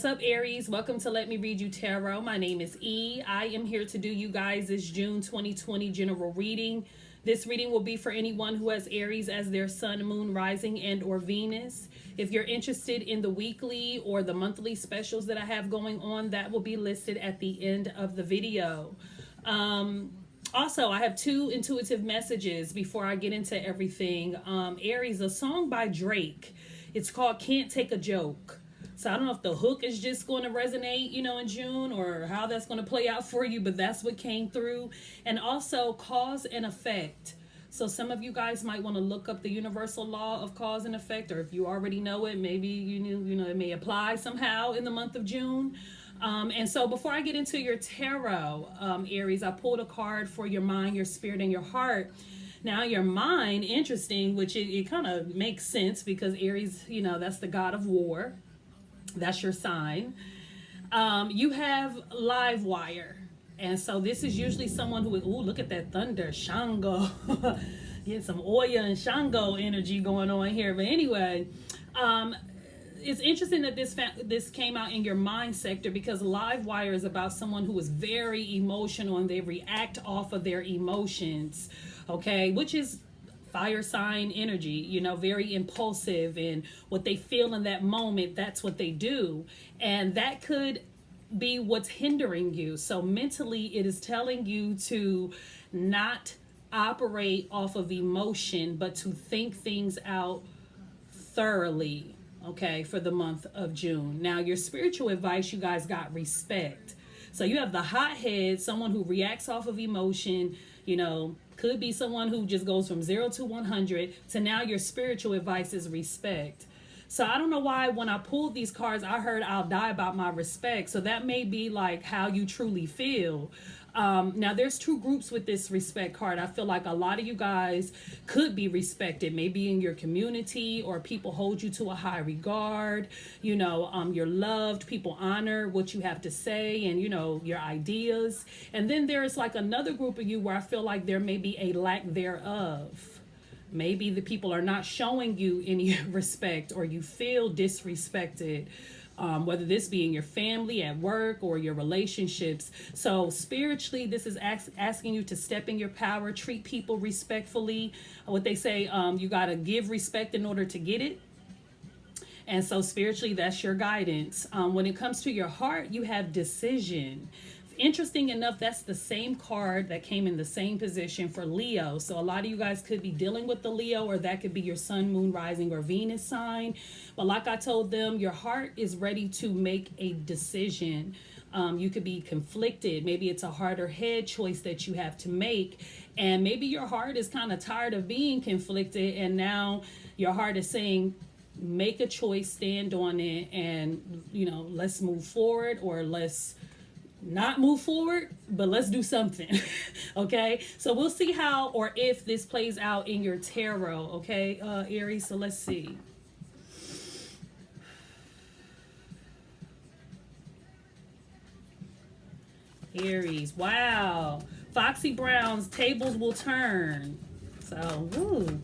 What's up, Aries? Welcome to Let Me Read You Tarot. My name is E. I am here to do you guys this June 2020 general reading. This reading will be for anyone who has Aries as their sun, moon, rising, and or Venus. If you're interested in the weekly or the monthly specials that I have going on, that will be listed at the end of the video. Also, I have two intuitive messages before I get into everything. Aries, a song by Drake. It's called Can't Take a Joke. So I don't know if the hook is just going to resonate, in June, or how that's going to play out for you, but that's what came through. And also cause and effect. So some of you guys might want to look up the universal law of cause and effect, or if you already know it, maybe you knew, it may apply somehow in the month of June. And so before I get into your tarot, Aries, I pulled a card for your mind, your spirit, and your heart. Now your mind, interesting, which it kind of makes sense because Aries, that's the god of war. That's your sign. You have live wire. And so this is usually someone who, look at that thunder, Shango. Get some Oya and Shango energy going on here. But anyway, it's interesting that this came out in your mind sector because live wire is about someone who is very emotional and they react off of their emotions, okay, which is fire sign energy, very impulsive, and what they feel in that moment, that's what they do. And that could be what's hindering you. So mentally, it is telling you to not operate off of emotion, but to think things out thoroughly, okay, for the month of June. Now, your spiritual advice, you guys got respect. So you have the hothead, someone who reacts off of emotion, could be someone who just goes from 0 to 100 to now your spiritual advice is respect. So I don't know why when I pulled these cards, I heard I'll die about my respect. So that may be like how you truly feel. Now there's two groups with this respect card. I feel like a lot of you guys could be respected, maybe in your community, or people hold you to a high regard. You're loved, people honor what you have to say and, your ideas. And then there's like another group of you where I feel like there may be a lack thereof. Maybe the people are not showing you any respect, or you feel disrespected. Whether this be in your family, at work, or your relationships. So spiritually, this is asking you to step in your power, treat people respectfully. What they say, you got to give respect in order to get it. And so spiritually, that's your guidance. When it comes to your heart, you have decision. Interesting enough, that's the same card that came in the same position for Leo. So a lot of you guys could be dealing with the Leo, or that could be your sun, moon, rising, or Venus sign. But like I told them, your heart is ready to make a decision. You could be conflicted. Maybe it's a heart or head choice that you have to make. And maybe your heart is kind of tired of being conflicted. And now your heart is saying, make a choice, stand on it, and, let's move forward, or let's not move forward, but let's do something. Okay, so we'll see how or if this plays out in your tarot. Okay, Aries, so let's see. Aries, wow, Foxy Brown's tables will turn. So,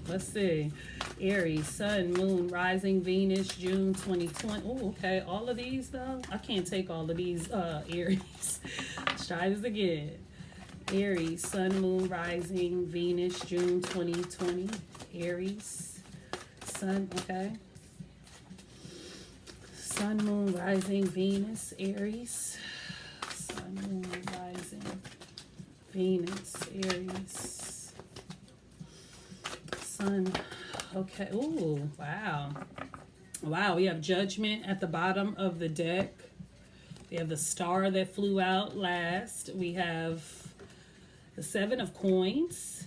let's see. Aries, sun, moon, rising, Venus, June 2020. Okay. All of these, though. I can't take all of these, Aries. Let's try this again. Aries, sun, moon, rising, Venus, June 2020. Aries, sun, okay. Sun, moon, rising, Venus, Aries. Sun, moon, rising, Venus, Aries. Sun. Okay. Ooh, wow. Wow, we have Judgment at the bottom of the deck. We have the Star that flew out last. We have the 7 of Coins.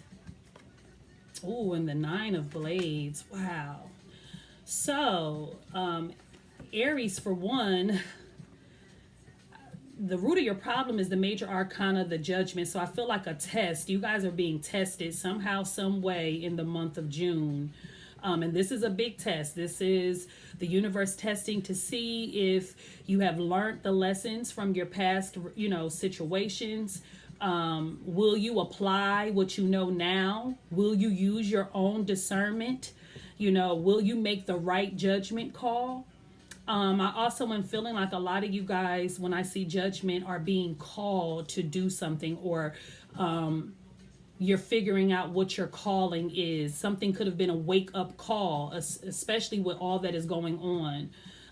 Ooh, and the 9 of Blades. Wow. So, Aries, for one, the root of your problem is the major arcana, the Judgment. So I feel like a test. You guys are being tested somehow, some way in the month of June. And this is a big test. This is the universe testing to see if you have learned the lessons from your past, situations. Will you apply what you know now? Will you use your own discernment? Will you make the right judgment call? I also am feeling like a lot of you guys, when I see judgment, are being called to do something, or you're figuring out what your calling is. Something could have been a wake up call, especially with all that is going on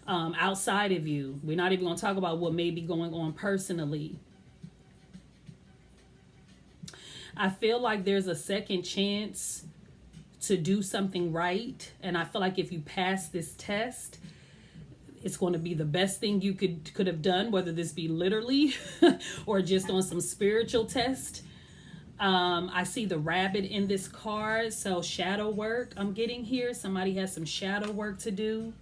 outside of you. We're not even going to talk about what may be going on personally. I feel like there's a second chance to do something right. And I feel like if you pass this test, it's going to be the best thing you could have done, whether this be literally or just on some spiritual test. I see the rabbit in this card. So shadow work I'm getting here. Somebody has some shadow work to do.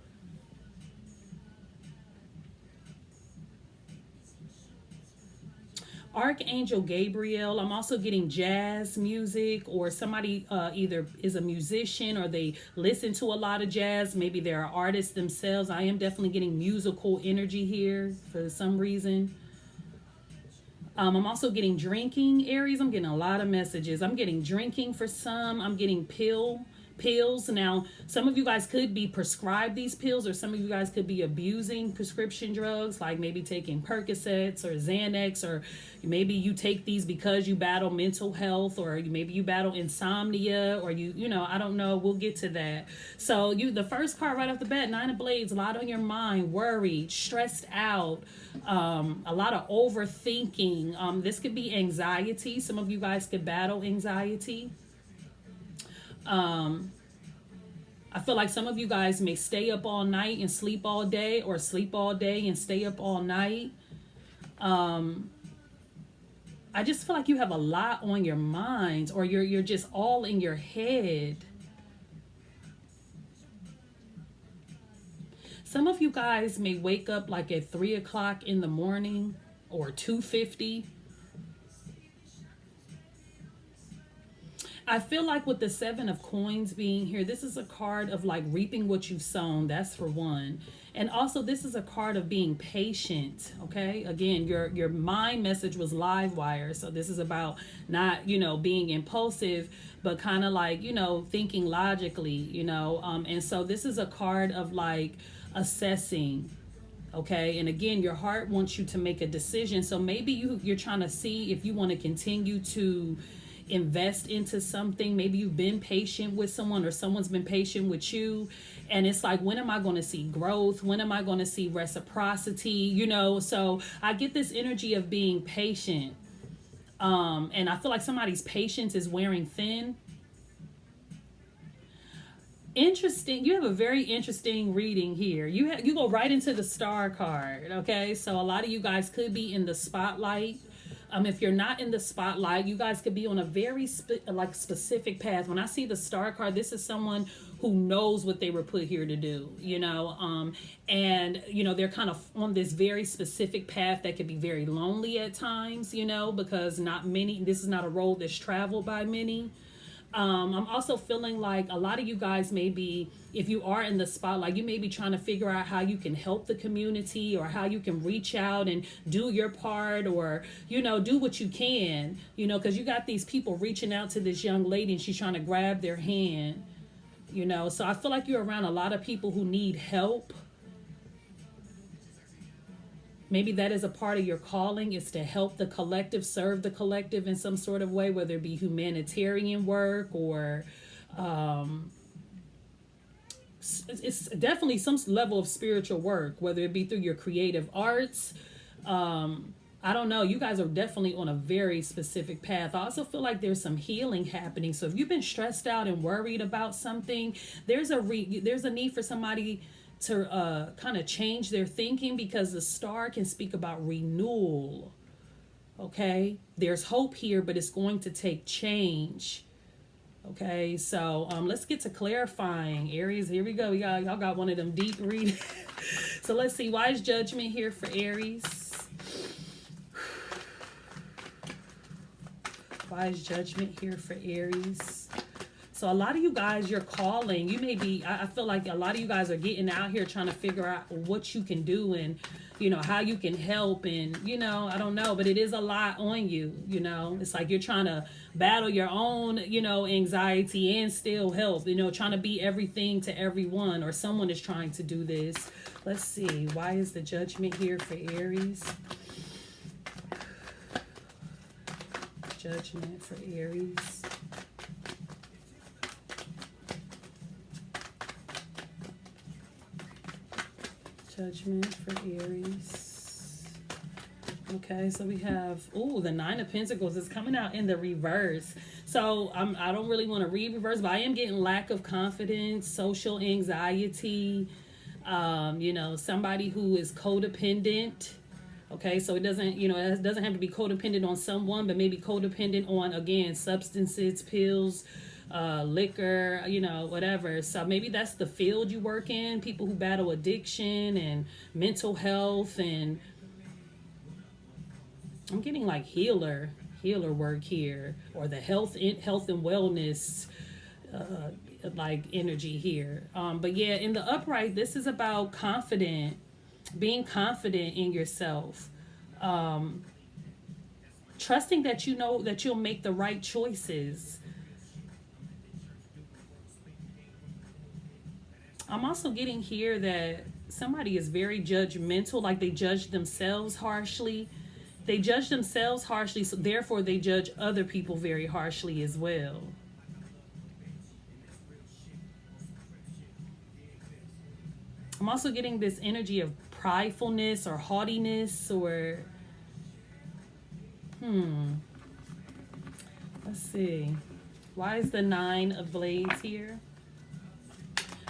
Archangel Gabriel. I'm also getting jazz music, or somebody either is a musician or they listen to a lot of jazz. Maybe they're artists themselves. I am definitely getting musical energy here for some reason. I'm also getting drinking, Aries. I'm getting a lot of messages. I'm getting drinking for some. I'm getting pills. Now, some of you guys could be prescribed these pills, or some of you guys could be abusing prescription drugs, like maybe taking Percocets or Xanax, or maybe you take these because you battle mental health, or maybe you battle insomnia, or you know, I don't know. We'll get to that. So the first card right off the bat, Nine of Blades, a lot on your mind, worried, stressed out, a lot of overthinking. This could be anxiety. Some of you guys could battle anxiety. I feel like some of you guys may stay up all night and sleep all day, or sleep all day and stay up all night. I just feel like you have a lot on your mind, or you're just all in your head. Some of you guys may wake up like at 3 o'clock in the morning, or 2:50. I feel like with the Seven of Coins being here, this is a card of like reaping what you've sown. That's for one. And also this is a card of being patient. Okay. Again, your mind message was live wire. So this is about not, being impulsive, but kind of like, thinking logically, and so this is a card of like assessing. Okay. And again, your heart wants you to make a decision. So maybe you're trying to see if you want to continue to invest into something. Maybe you've been patient with someone, or someone's been patient with you, and it's like, when am I going to see growth? When am I going to see reciprocity? So I get this energy of being patient, and I feel like somebody's patience is wearing thin. Interesting. You have a very interesting reading here. You go right into the star card. Okay, so a lot of you guys could be in the spotlight. If you're not in the spotlight, you guys could be on a very specific path. When I see the star card, this is someone who knows what they were put here to do, and they're kind of on this very specific path that could be very lonely at times, because this is not a road that's traveled by many. I'm also feeling like a lot of you guys may be, if you are in the spotlight, you may be trying to figure out how you can help the community, or how you can reach out and do your part, or, do what you can, because you got these people reaching out to this young lady and she's trying to grab their hand, so I feel like you're around a lot of people who need help. Maybe that is a part of your calling, is to help the collective, serve the collective in some sort of way, whether it be humanitarian work, or it's definitely some level of spiritual work, whether it be through your creative arts. I don't know. You guys are definitely on a very specific path. I also feel like there's some healing happening. So if you've been stressed out and worried about something, there's a need for somebody to kind of change their thinking, because the star can speak about renewal. Okay, there's hope here, but it's going to take change. Okay, so let's get to clarifying, Aries. Here we go. Y'all got one of them deep readings. So let's see, why is judgment here for Aries? Why is judgment here for Aries? So a lot of you guys, you're calling. You may be, I feel like a lot of you guys are getting out here trying to figure out what you can do. And, how you can help. And, I don't know, but it is a lot on you. It's like you're trying to battle your own, anxiety and still help, trying to be everything to everyone, or someone is trying to do this. Let's see. Why is the Judgment here for Aries? Judgment for Aries. Judgment for Aries. Okay, so we have, the Nine of Pentacles is coming out in the reverse. So I don't really want to read reverse, but I am getting lack of confidence, social anxiety, somebody who is codependent. Okay, so it doesn't, it doesn't have to be codependent on someone, but maybe codependent on, again, substances, pills, liquor, whatever. So maybe that's the field you work in, people who battle addiction and mental health. And I'm getting like healer work here, or the health and wellness like energy here. But yeah, in the upright, this is about being confident in yourself, trusting that that you'll make the right choices. I'm also getting here that somebody is very judgmental, like they judge themselves harshly. They judge themselves harshly, so therefore they judge other people very harshly as well. I'm also getting this energy of pridefulness or haughtiness, or let's see. Why is the Nine of Blades here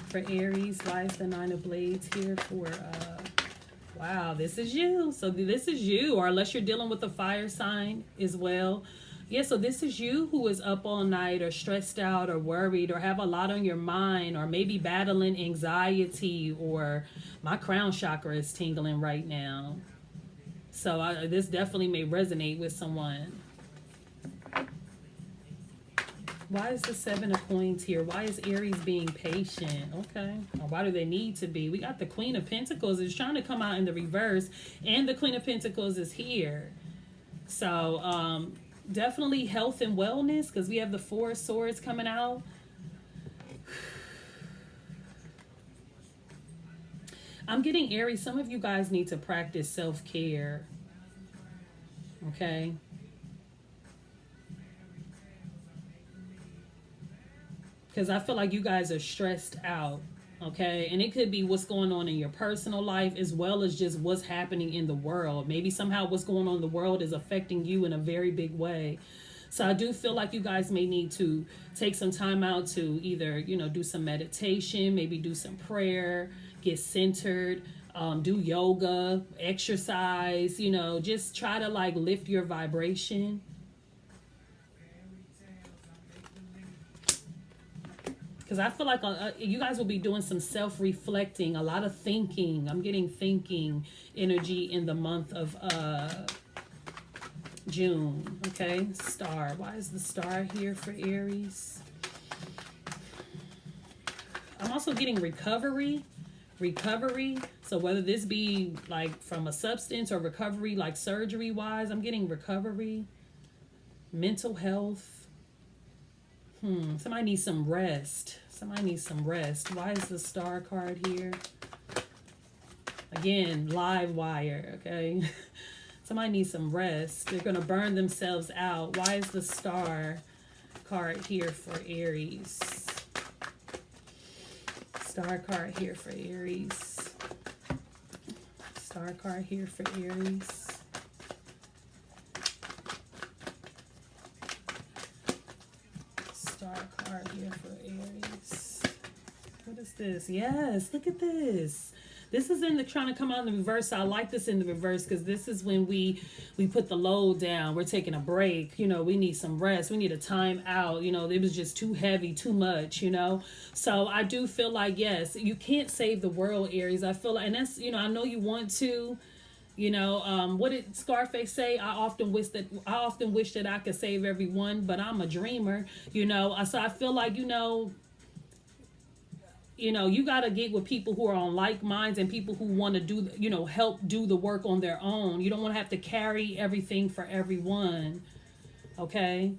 for Aries? Why is the Nine of Blades here for wow, this is you. So this is you, or unless you're dealing with a fire sign as well. Yeah, so this is you who is up all night, or stressed out, or worried, or have a lot on your mind, or maybe battling anxiety, or my crown chakra is tingling right now. So this definitely may resonate with someone. Why is the Seven of Coins here? Why is Aries being patient? Okay. Or why do they need to be? We got the Queen of Pentacles is trying to come out in the reverse, and the Queen of Pentacles is here. So, definitely health and wellness, because we have the Four of Swords coming out. I'm getting Aries. Some of you guys need to practice self-care. Okay. Because I feel like you guys are stressed out. Okay, and it could be what's going on in your personal life, as well as just what's happening in the world. Maybe somehow what's going on in the world is affecting you in a very big way. So I do feel like you guys may need to take some time out to either, do some meditation, maybe do some prayer, get centered, do yoga, exercise, just try to like lift your vibration. Because I feel like you guys will be doing some self-reflecting, a lot of thinking. I'm getting thinking energy in the month of June. Okay, Star. Why is the Star here for Aries? I'm also getting recovery. So whether this be like from a substance, or recovery like surgery-wise, I'm getting recovery. Mental health. Somebody needs some rest. Why is the Star card here? Again, live wire, okay? Somebody needs some rest. They're going to burn themselves out. Why is the Star card here for Aries? Star card here for Aries. Star card here for Aries. Star card here for Aries. What is this? Yes, look at this. This is trying to come out in the reverse. So I like this in the reverse, because this is when we put the load down. We're taking a break. We need some rest. We need a time out. It was just too heavy, too much, So I do feel like, yes, you can't save the world, Aries. I feel like, and that's, I know you want to. What did Scarface say? I often wish that I could save everyone, but I'm a dreamer. So I feel like, you got to get with people who are on like minds and people who want to do, help do the work on their own. You don't want to have to carry everything for everyone. Okay.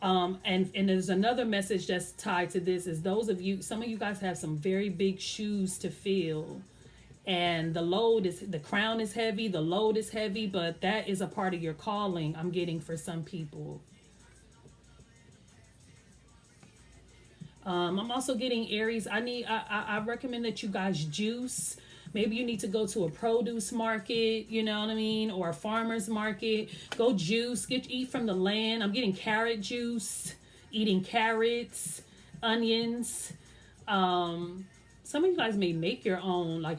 And there's another message that's tied to this is some of you guys have some very big shoes to fill, and the crown is heavy, the load is heavy, but that is a part of your calling. I'm getting for some people. I'm also getting Aries. I recommend that you guys juice. Maybe you need to go to a produce market, you know what I mean, or a farmer's market. Go juice, eat from the land. I'm getting carrot juice, eating carrots, onions. Some of you guys may make your own, like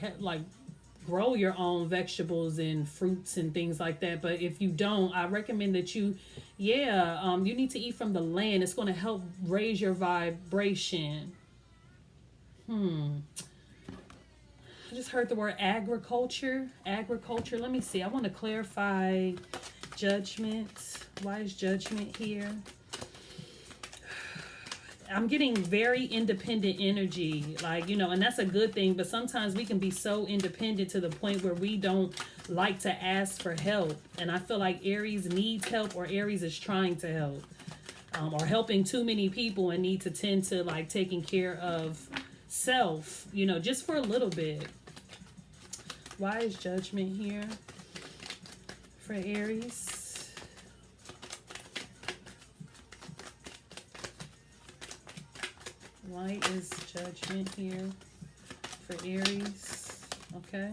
grow your own vegetables and fruits and things like that. But if you don't, I recommend that you need to eat from the land. It's going to help raise your vibration. I just heard the word agriculture. Agriculture. Let me see. I want to clarify judgment. Why is judgment here? I'm getting very independent energy, and that's a good thing, but sometimes we can be so independent to the point where we don't like to ask for help. And I feel like Aries needs help, or Aries is trying to help, or helping too many people and need to tend to taking care of self, just for a little bit. Why is judgment here for Aries? Why is judgment here for Aries? Okay.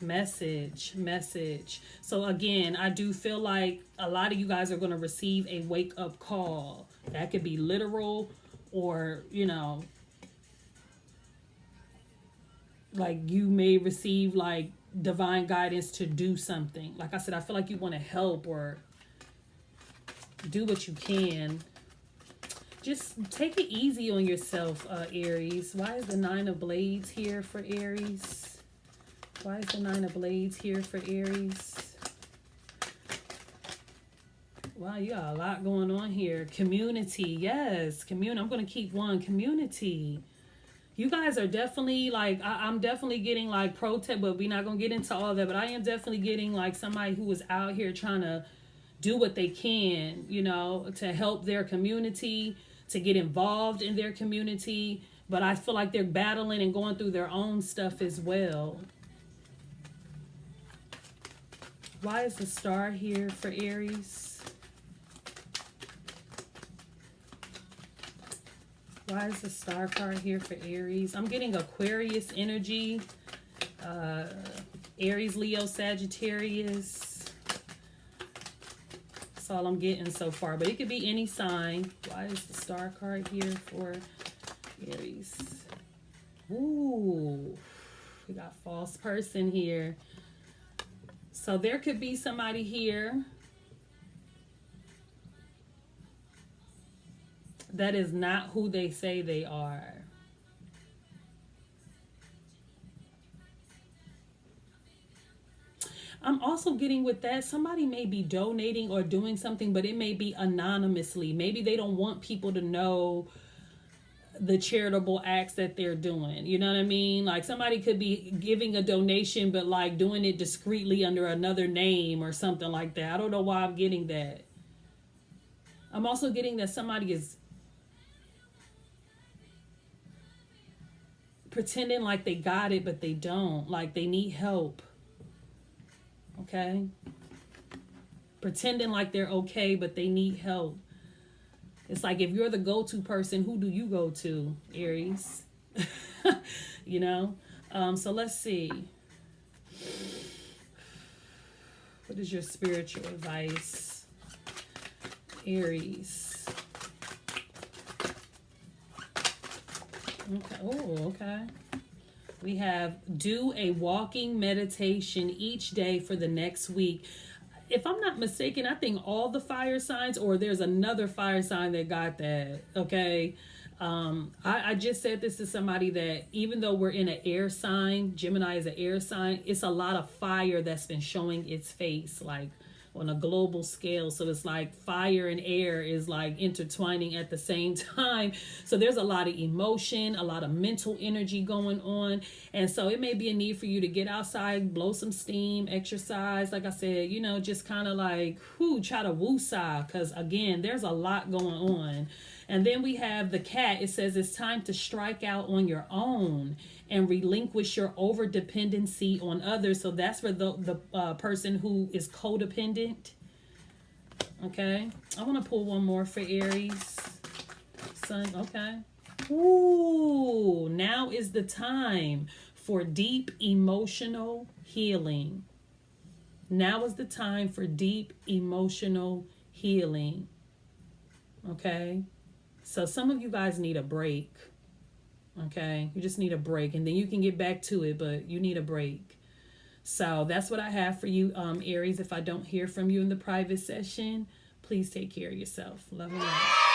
Message. So again, I do feel like a lot of you guys are going to receive a wake-up call. That could be literal, or, you may receive divine guidance to do something. Like I said, I feel like you want to help or do what you can. Just take it easy on yourself, Aries. Why is the Nine of Blades here for Aries? Why is the Nine of Blades here for Aries? Wow, you got a lot going on here. Community, yes. I'm going to keep one. Community. You guys are definitely, I'm definitely getting, protest, but we're not going to get into all that. But I am definitely getting, somebody who is out here trying to do what they can, to help their community, to get involved in their community. But I feel like they're battling and going through their own stuff as well. Why is the Star here for Aries? Why is the Star card here for Aries? I'm getting Aquarius energy. Aries, Leo, Sagittarius. All I'm getting so far, but it could be any sign. Why is the Star card here for Aries? Ooh, we got false person here. So there could be somebody here that is not who they say they are. I'm also getting with that, somebody may be donating or doing something, but it may be anonymously. Maybe they don't want people to know the charitable acts that they're doing. You know what I mean? Somebody could be giving a donation, but doing it discreetly under another name or something like that. I don't know why I'm getting that. I'm also getting that somebody is pretending like they got it, but they don't. They need help. Okay, pretending like they're okay, but they need help. It's like if you're the go-to person, who do you go to, Aries? So let's see. What is your spiritual advice, Aries? Okay. Oh, okay. We have do a walking meditation each day for the next week. If I'm not mistaken, I think all the fire signs, or there's another fire sign that got that. Okay. I just said this to somebody that even though we're in an air sign, Gemini is an air sign, it's a lot of fire that's been showing its face, on a global scale. So it's like fire and air is like intertwining at the same time. So there's a lot of emotion, a lot of mental energy going on. And so it may be a need for you to get outside, blow some steam, exercise. Like I said, you know, just kind of like, try to woo-saw. Because again, there's a lot going on. And then we have the cat. It says it's time to strike out on your own and relinquish your over dependency on others. So that's for the person who is codependent. Okay. I want to pull one more for Aries. Sun. Okay. Ooh, now is the time for deep emotional healing. Now is the time for deep emotional healing. Okay. So some of you guys need a break. Okay. You just need a break, and then you can get back to it, but you need a break. So that's what I have for you, Aries. If I don't hear from you in the private session, please take care of yourself. Love and light.